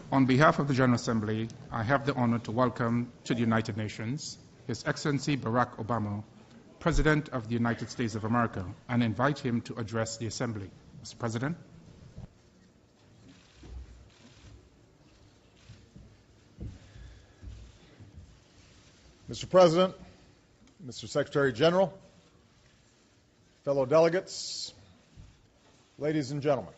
On behalf of the General Assembly, I have the honor to welcome to the United Nations His Excellency Barack Obama, President of the United States of America, and invite him to address the Assembly. Mr. President. Mr. President, Mr. Secretary General, fellow delegates, ladies and gentlemen.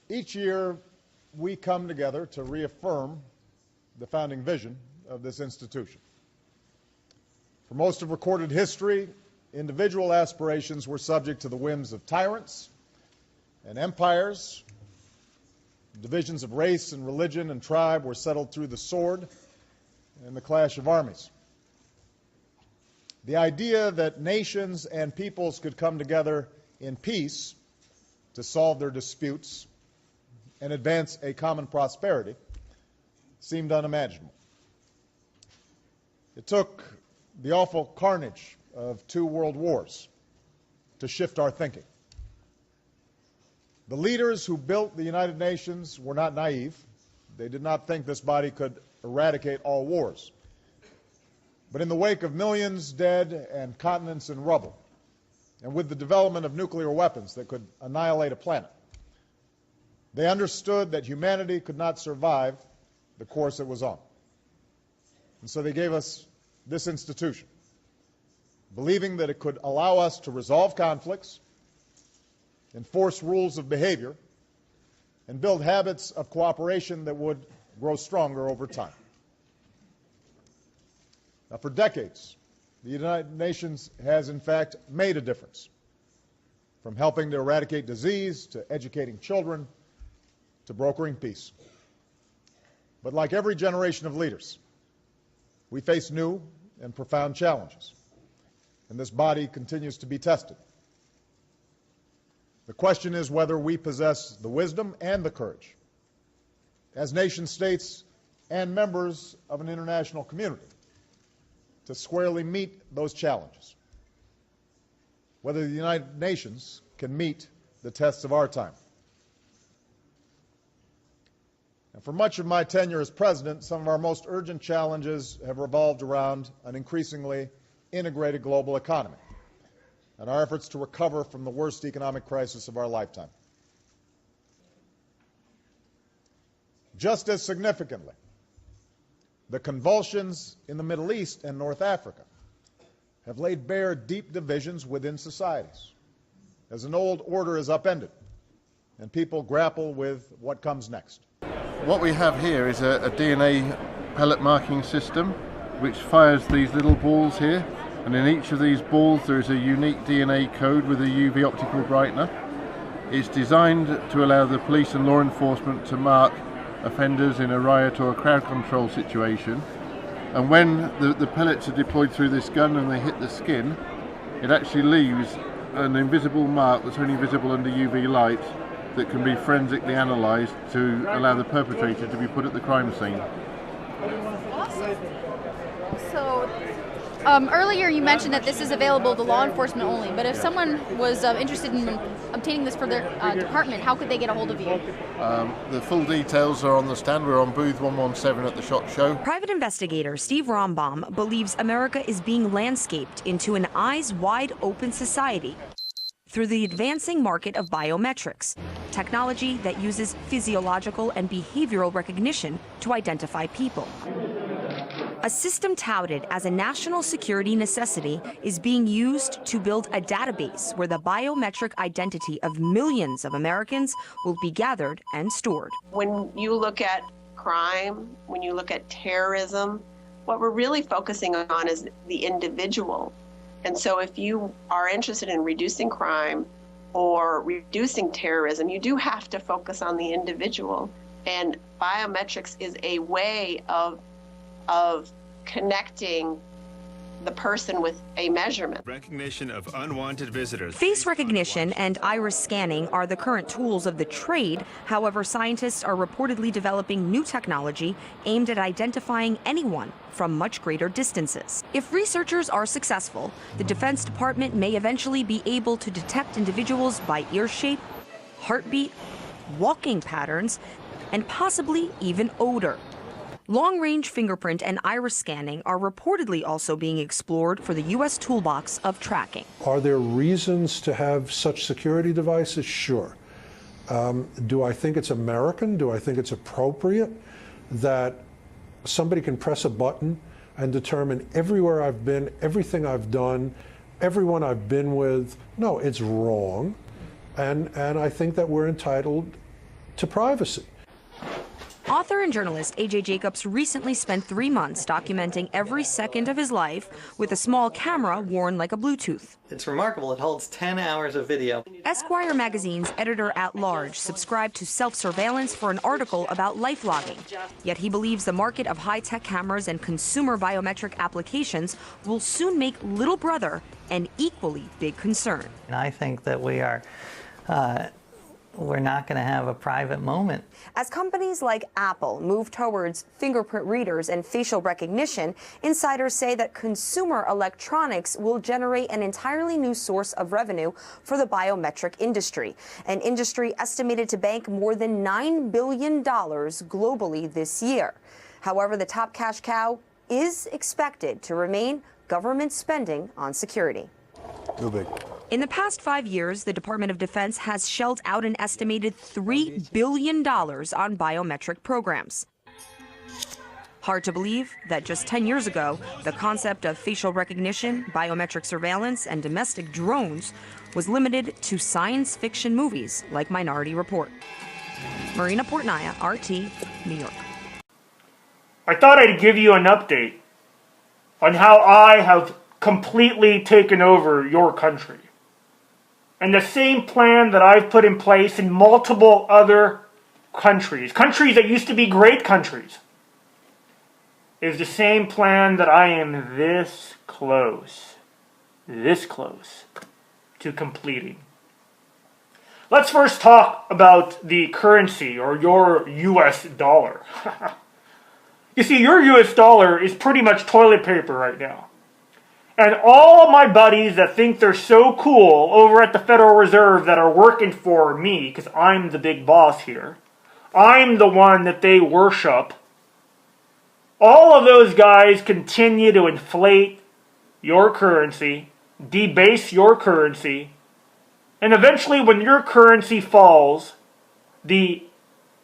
Each year, we come together to reaffirm the founding vision of this institution. For most of recorded history, individual aspirations were subject to the whims of tyrants and empires. Divisions of race and religion and tribe were settled through the sword and the clash of armies. The idea that nations and peoples could come together in peace to solve their disputes and advance a common prosperity seemed unimaginable. It took the awful carnage of 2 world wars to shift our thinking. The leaders who built the United Nations were not naive. They did not think this body could eradicate all wars. But in the wake of millions dead and continents in rubble, and with the development of nuclear weapons that could annihilate a planet, they understood that humanity could not survive the course it was on. And so they gave us this institution, believing that it could allow us to resolve conflicts, enforce rules of behavior, and build habits of cooperation that would grow stronger over time. Now, for decades, the United Nations has in fact made a difference, from helping to eradicate disease, to educating children, to brokering peace. But like every generation of leaders, we face new and profound challenges, and this body continues to be tested. The question is whether we possess the wisdom and the courage, as nation states and members of an international community, to squarely meet those challenges, whether the United Nations can meet the tests of our time. And for much of my tenure as president, some of our most urgent challenges have revolved around an increasingly integrated global economy and our efforts to recover from the worst economic crisis of our lifetime. Just as significantly, the convulsions in the Middle East and North Africa have laid bare deep divisions within societies, as an old order is upended and people grapple with what comes next. What we have here is a DNA pellet marking system which fires these little balls here, and in each of these balls there is a unique DNA code with a UV optical brightener. It's designed to allow the police and law enforcement to mark offenders in a riot or a crowd control situation, and when the pellets are deployed through this gun and they hit the skin, it actually leaves an invisible mark that's only visible under UV light that can be forensically analysed to allow the perpetrator to be put at the crime scene. Awesome. So earlier you mentioned that this is available to law enforcement only, but if someone was interested in obtaining this for their department, how could they get a hold of you? The full details are on the stand. We're on booth 117 at the SHOT Show. Private investigator Steve Rombaum believes America is being landscaped into an eyes-wide-open society through the advancing market of biometrics, technology that uses physiological and behavioral recognition to identify people. A system touted as a national security necessity is being used to build a database where the biometric identity of millions of Americans will be gathered and stored. When you look at crime, when you look at terrorism, what we're really focusing on is the individual. And so if you are interested in reducing crime or reducing terrorism, you do have to focus on the individual. And biometrics is a way of connecting the person with a measurement. Recognition of unwanted visitors. Face recognition and iris scanning are the current tools of the trade. However, scientists are reportedly developing new technology aimed at identifying anyone from much greater distances. If researchers are successful, the Defense Department may eventually be able to detect individuals by ear shape, heartbeat, walking patterns, and possibly even odor. Long-range fingerprint and iris scanning are reportedly also being explored for the U.S. toolbox of tracking. Are there reasons to have such security devices? Sure. Do I think it's American? Do I think it's appropriate that somebody can press a button and determine everywhere I've been, everything I've done, everyone I've been with? No, it's wrong. And I think that we're entitled to privacy. Author and journalist A.J. Jacobs recently spent 3 months documenting every second of his life with a small camera worn like a Bluetooth. It's remarkable. It holds 10 hours of video. Esquire magazine's editor-at-large subscribed to self-surveillance for an article about life logging. Yet he believes the market of high-tech cameras and consumer biometric applications will soon make little brother an equally big concern. And I think that we're not going to have a private moment. As companies like Apple move towards fingerprint readers and facial recognition, insiders say that consumer electronics will generate an entirely new source of revenue for the biometric industry, an industry estimated to bank more than $9 billion globally this year. However, the top cash cow is expected to remain government spending on security. Too big. In the past 5 years, the Department of Defense has shelled out an estimated $3 billion on biometric programs. Hard to believe that just 10 years ago, the concept of facial recognition, biometric surveillance, and domestic drones was limited to science fiction movies like Minority Report. Marina Portnaya, RT, New York. I thought I'd give you an update on how I have completely taken over your country. And the same plan that I've put in place in multiple other countries that used to be great countries, is the same plan that I am this close to completing. Let's first talk about the currency, or your US dollar. You see, your US dollar is pretty much toilet paper right now. And all of my buddies that think they're so cool over at the Federal Reserve that are working for me, because I'm the big boss here, I'm the one that they worship, all of those guys continue to inflate your currency, debase your currency, and eventually when your currency falls, the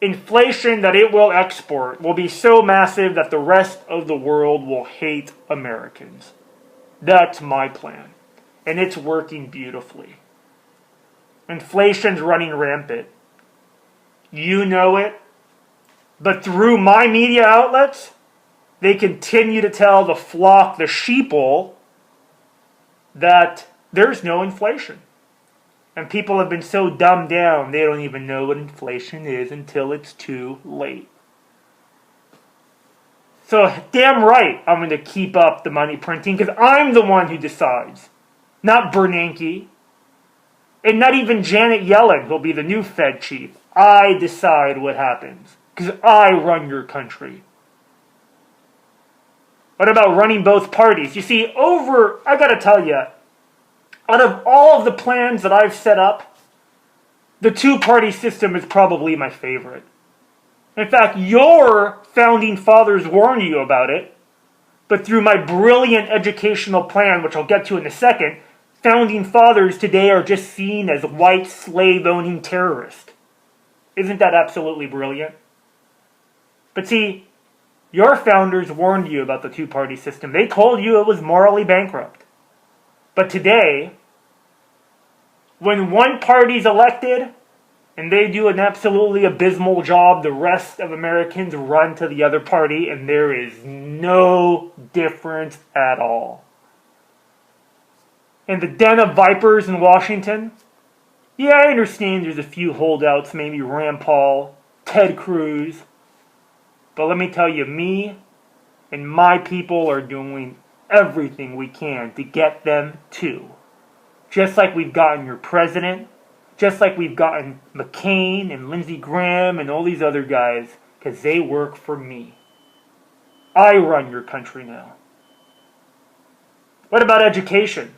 inflation that it will export will be so massive that the rest of the world will hate Americans. That's my plan. And it's working beautifully. Inflation's running rampant. You know it. But through my media outlets, they continue to tell the flock, the sheeple, that there's no inflation. And people have been so dumbed down, they don't even know what inflation is until it's too late. So damn right I'm going to keep up the money printing, because I'm the one who decides. Not Bernanke. And not even Janet Yellen, who'll be the new Fed chief. I decide what happens, because I run your country. What about running both parties? You see, I gotta tell you, out of all of the plans that I've set up, the two-party system is probably my favorite. In fact, your founding fathers warned you about it, but through my brilliant educational plan, which I'll get to in a second, founding fathers today are just seen as white slave-owning terrorists. Isn't that absolutely brilliant? But see, your founders warned you about the two-party system. They told you it was morally bankrupt. But today, when one party's elected, and they do an absolutely abysmal job, the rest of Americans run to the other party, and there is no difference at all. In the den of vipers in Washington, yeah, I understand there's a few holdouts, maybe Rand Paul, Ted Cruz, but let me tell you, me and my people are doing everything we can to get them too. Just like we've gotten your president, just like we've gotten McCain and Lindsey Graham and all these other guys, because they work for me. I run your country now. What about education?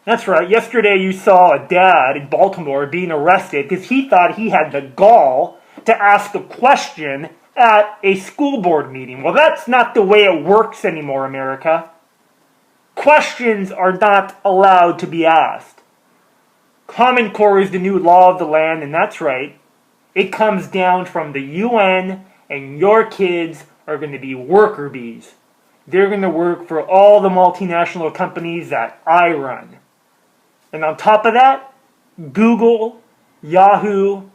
That's right. Yesterday you saw a dad in Baltimore being arrested because he thought he had the gall to ask a question at a school board meeting. Well, that's not the way it works anymore, America. Questions are not allowed to be asked. Common Core is the new law of the land, and that's right. It comes down from the UN, and your kids are going to be worker bees. They're going to work for all the multinational companies that I run. And on top of that, Google, Yahoo,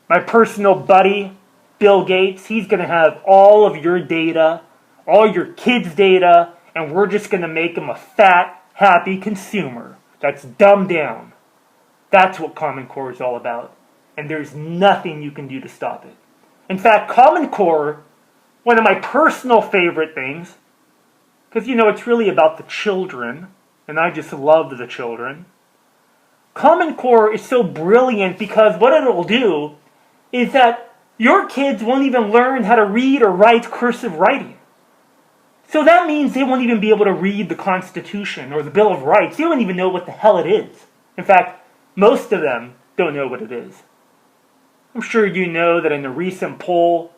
my personal buddy, Bill Gates, he's going to have all of your data, all your kids' data, and we're just going to make him a fat, happy consumer that's dumbed down. That's what Common Core is all about. And there's nothing you can do to stop it. In fact, Common Core, one of my personal favorite things, because, you know, it's really about the children, and I just love the children. Common Core is so brilliant because what it'll do is that your kids won't even learn how to read or write cursive writing. So that means they won't even be able to read the Constitution or the Bill of Rights. They don't even know what the hell it is. In fact, most of them don't know what it is. I'm sure you know that in a recent poll,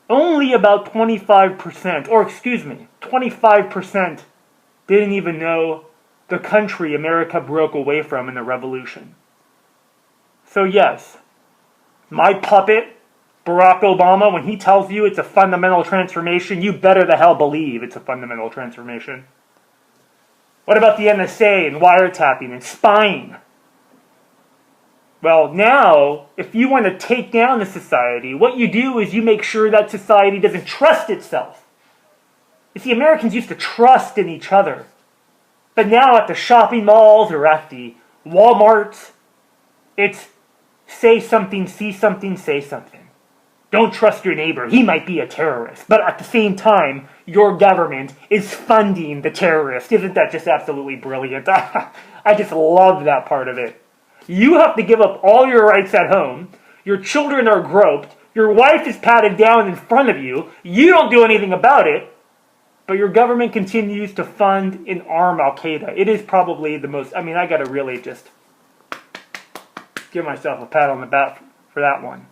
only about 25% didn't even know the country America broke away from in the revolution. So yes, my puppet, Barack Obama, when he tells you it's a fundamental transformation, you better the hell believe it's a fundamental transformation. What about the NSA and wiretapping and spying? Well, now, if you want to take down the society, what you do is you make sure that society doesn't trust itself. You see, Americans used to trust in each other. But now at the shopping malls or at the Walmarts, it's say something, see something, say something. Don't trust your neighbor. He might be a terrorist. But at the same time, your government is funding the terrorist. Isn't that just absolutely brilliant? I just love that part of it. You have to give up all your rights at home. Your children are groped. Your wife is patted down in front of you. You don't do anything about it. But your government continues to fund and arm Al-Qaeda. It is probably the most... I mean, I got to really just give myself a pat on the back for that one.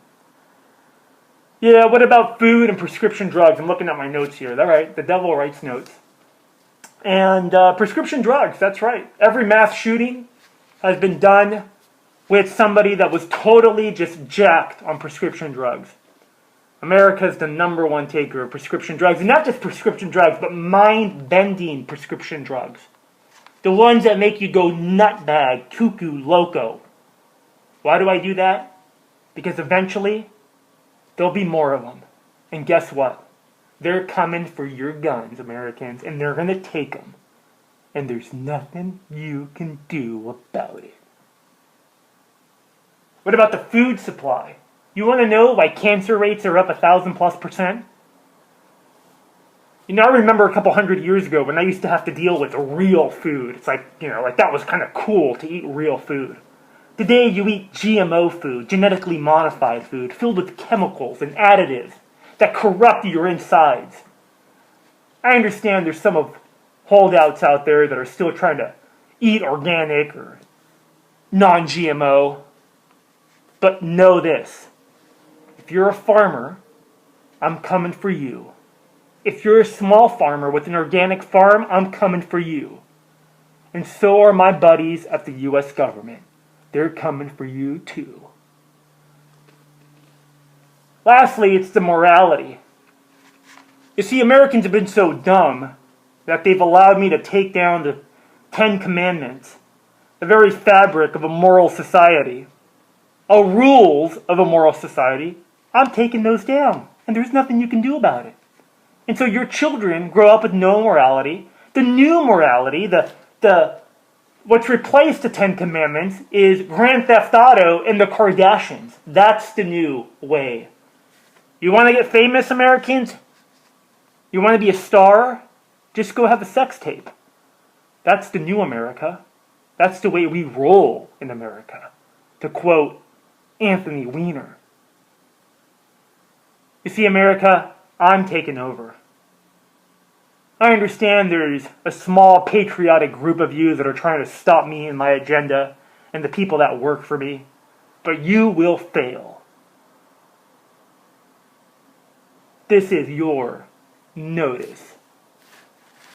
Yeah, what about food and prescription drugs? I'm looking at my notes here. All right, the devil writes notes. And prescription drugs, that's right. Every mass shooting has been done with somebody that was totally just jacked on prescription drugs. America is the #1 taker of prescription drugs. And not just prescription drugs, but mind-bending prescription drugs. The ones that make you go nutbag, cuckoo, loco. Why do I do that? Because eventually, there'll be more of them. And guess what? They're coming for your guns, Americans, and they're going to take them. And there's nothing you can do about it. What about the food supply? You want to know why cancer rates are up 1,000+%? You know, I remember a couple hundred years ago when I used to have to deal with real food. It's like, you know, like that was kind of cool to eat real food. Today you eat GMO food, genetically modified food, filled with chemicals and additives that corrupt your insides. I understand there's some of holdouts out there that are still trying to eat organic or non-GMO. But know this. If you're a farmer, I'm coming for you. If you're a small farmer with an organic farm, I'm coming for you. And so are my buddies at the U.S. government. They're coming for you too. Lastly, it's the morality. You see, Americans have been so dumb that they've allowed me to take down the 10 Commandments, the very fabric of a moral society. Rules of a moral society, I'm taking those down. And there's nothing you can do about it. And so your children grow up with no morality. The new morality, what's replaced the 10 Commandments is Grand Theft Auto and the Kardashians. That's the new way. You want to get famous, Americans? You want to be a star? Just go have a sex tape. That's the new America. That's the way we roll in America. To quote Anthony Weiner. You see, America, I'm taking over. I understand there's a small patriotic group of you that are trying to stop me and my agenda and the people that work for me, but you will fail. This is your notice.